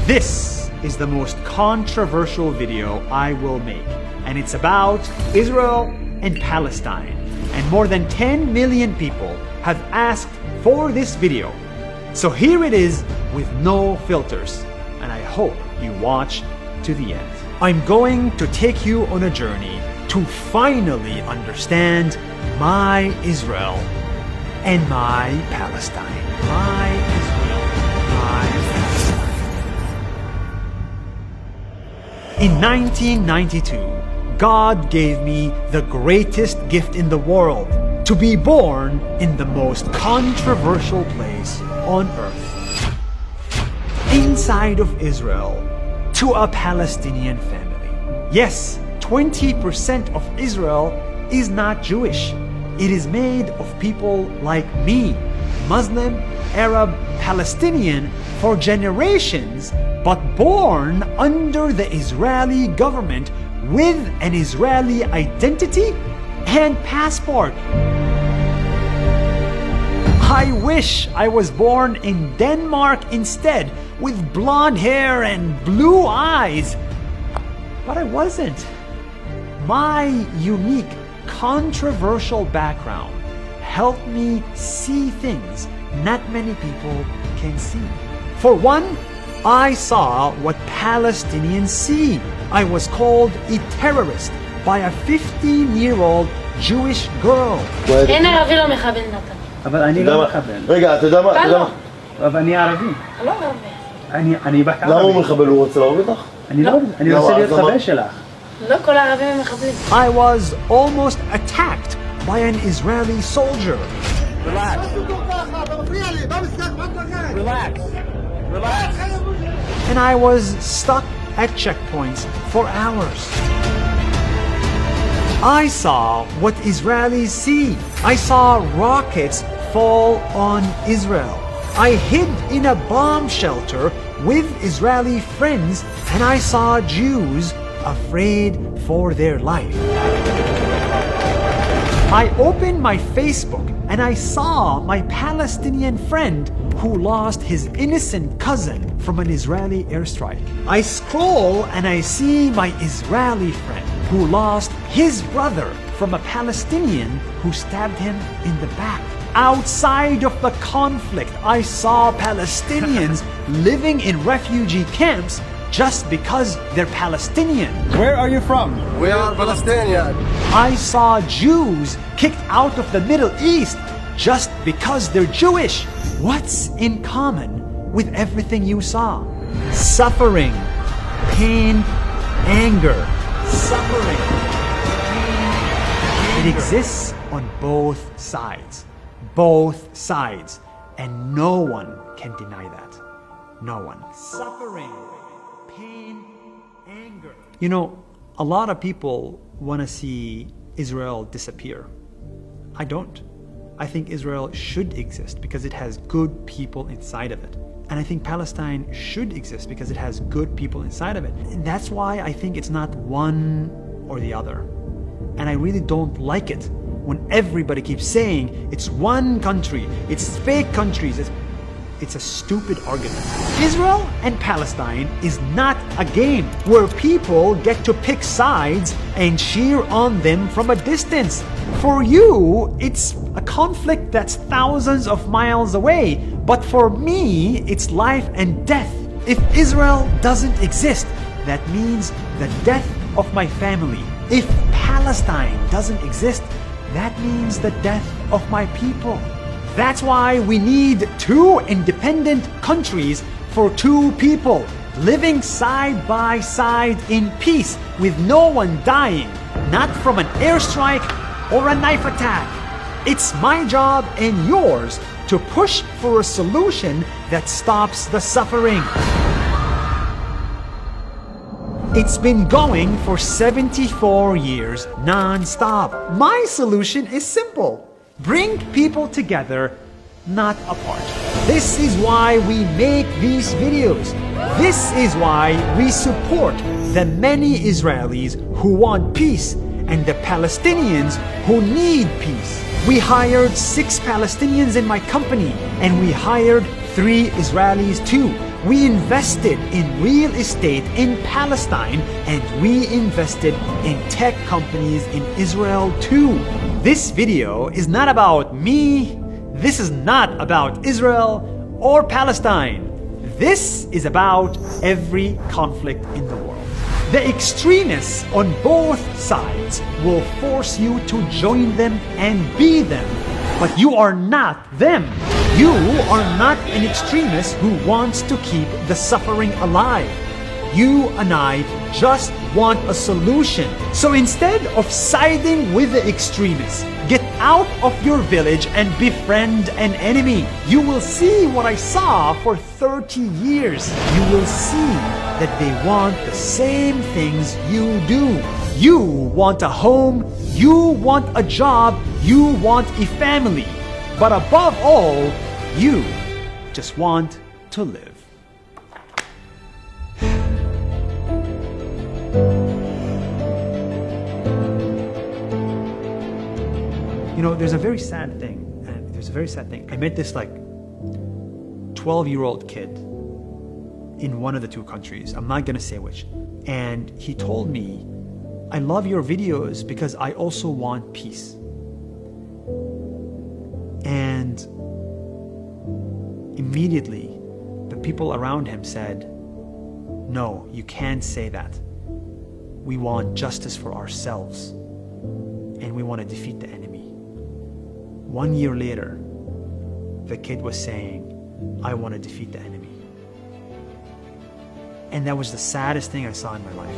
This is the most controversial video I will make, and it's about Israel and Palestine. And more than 10 million people have asked for this video. So here it is with no filters, and I hope you watch to the end. I'm going to take you on a journey to finally understand my Israel and my Palestine. My Israel, my Palestine. In 1992, God gave me the greatest gift in the world, to be born in the most controversial place on earth. Inside of Israel, to a Palestinian family. Yes, 20% of Israel is not Jewish. It is made of people like me, Muslim, Arab, Palestinian for generations, but born under the Israeli government with an Israeli identity and passport. I wish I was born in Denmark instead, with blonde hair and blue eyes. But I wasn't. My unique, controversial background helped me see things not many people can see. For one, I saw what Palestinians see. I was called a terrorist by a 15-year-old Jewish girl. אין ערבי לא מחבל נתן. אבל אני לא מחבל. רגע, אתה יודע מה? אבל אני ערבי. לא ערבי. אני בת ערבי. למה הוא מחבל? הוא רוצה להוריד אותך? אני רוצה להיות חבר שלך. לא כל הערבים הם מחבלים. I was almost attacked by an Israeli soldier. Relax. And I was stuck at checkpoints for hours. I saw what Israelis see. I saw rockets fall on Israel. I hid in a bomb shelter with Israeli friends, and I saw Jews afraid for their life. I opened my Facebook and I saw my Palestinian friend who lost his innocent cousin from an Israeli airstrike. I scroll and I see my Israeli friend who lost his brother from a Palestinian who stabbed him in the back. Outside of the conflict, I saw Palestinians living in refugee camps just because they're Palestinian. Where are you from? We are Palestinian. I saw Jews kicked out of the Middle East just because they're Jewish. What's in common with everything you saw? Suffering, pain, anger. Suffering, pain, anger. It exists on both sides. Both sides. And no one can deny that. No one. Suffering, pain, anger. You know, a lot of people want to see Israel disappear. I don't. I think Israel should exist because it has good people inside of it. And I think Palestine should exist because it has good people inside of it. And that's why I think it's not one or the other. And I really don't like it when everybody keeps saying it's one country, it's fake countries. It's a stupid argument. Israel and Palestine is not a game where people get to pick sides and cheer on them from a distance. For you, it's a conflict that's thousands of miles away. But for me, it's life and death. If Israel doesn't exist, that means the death of my family. If Palestine doesn't exist, that means the death of my people. That's why we need two independent countries for two people, living side by side in peace with no one dying, not from an airstrike or a knife attack. It's my job and yours to push for a solution that stops the suffering. It's been going for 74 years non-stop. My solution is simple. Bring people together, not apart. This is why we make these videos. This is why we support the many Israelis who want peace and the Palestinians who need peace. We hired 6 Palestinians in my company, and we hired 3 Israelis too. We invested in real estate in Palestine, and we invested in tech companies in Israel too. This video is not about me. This is not about Israel or Palestine. This is about every conflict in the world. The extremists on both sides will force you to join them and be them, but you are not them. You are not an extremist who wants to keep the suffering alive. You and I just want a solution. So instead of siding with the extremists, get out of your village and befriend an enemy. You will see what I saw for 30 years. You will see that they want the same things you do. You want a home, you want a job, you want a family. But above all, you just want to live. You know, there's a very sad thing. I met this 12-year-old kid in one of the two countries. I'm not gonna say which. And he told me, I love your videos because I also want peace. And immediately, the people around him said, no, you can't say that. We want justice for ourselves, and we want to defeat the enemy. 1 year later, the kid was saying, I want to defeat the enemy. And that was the saddest thing I saw in my life.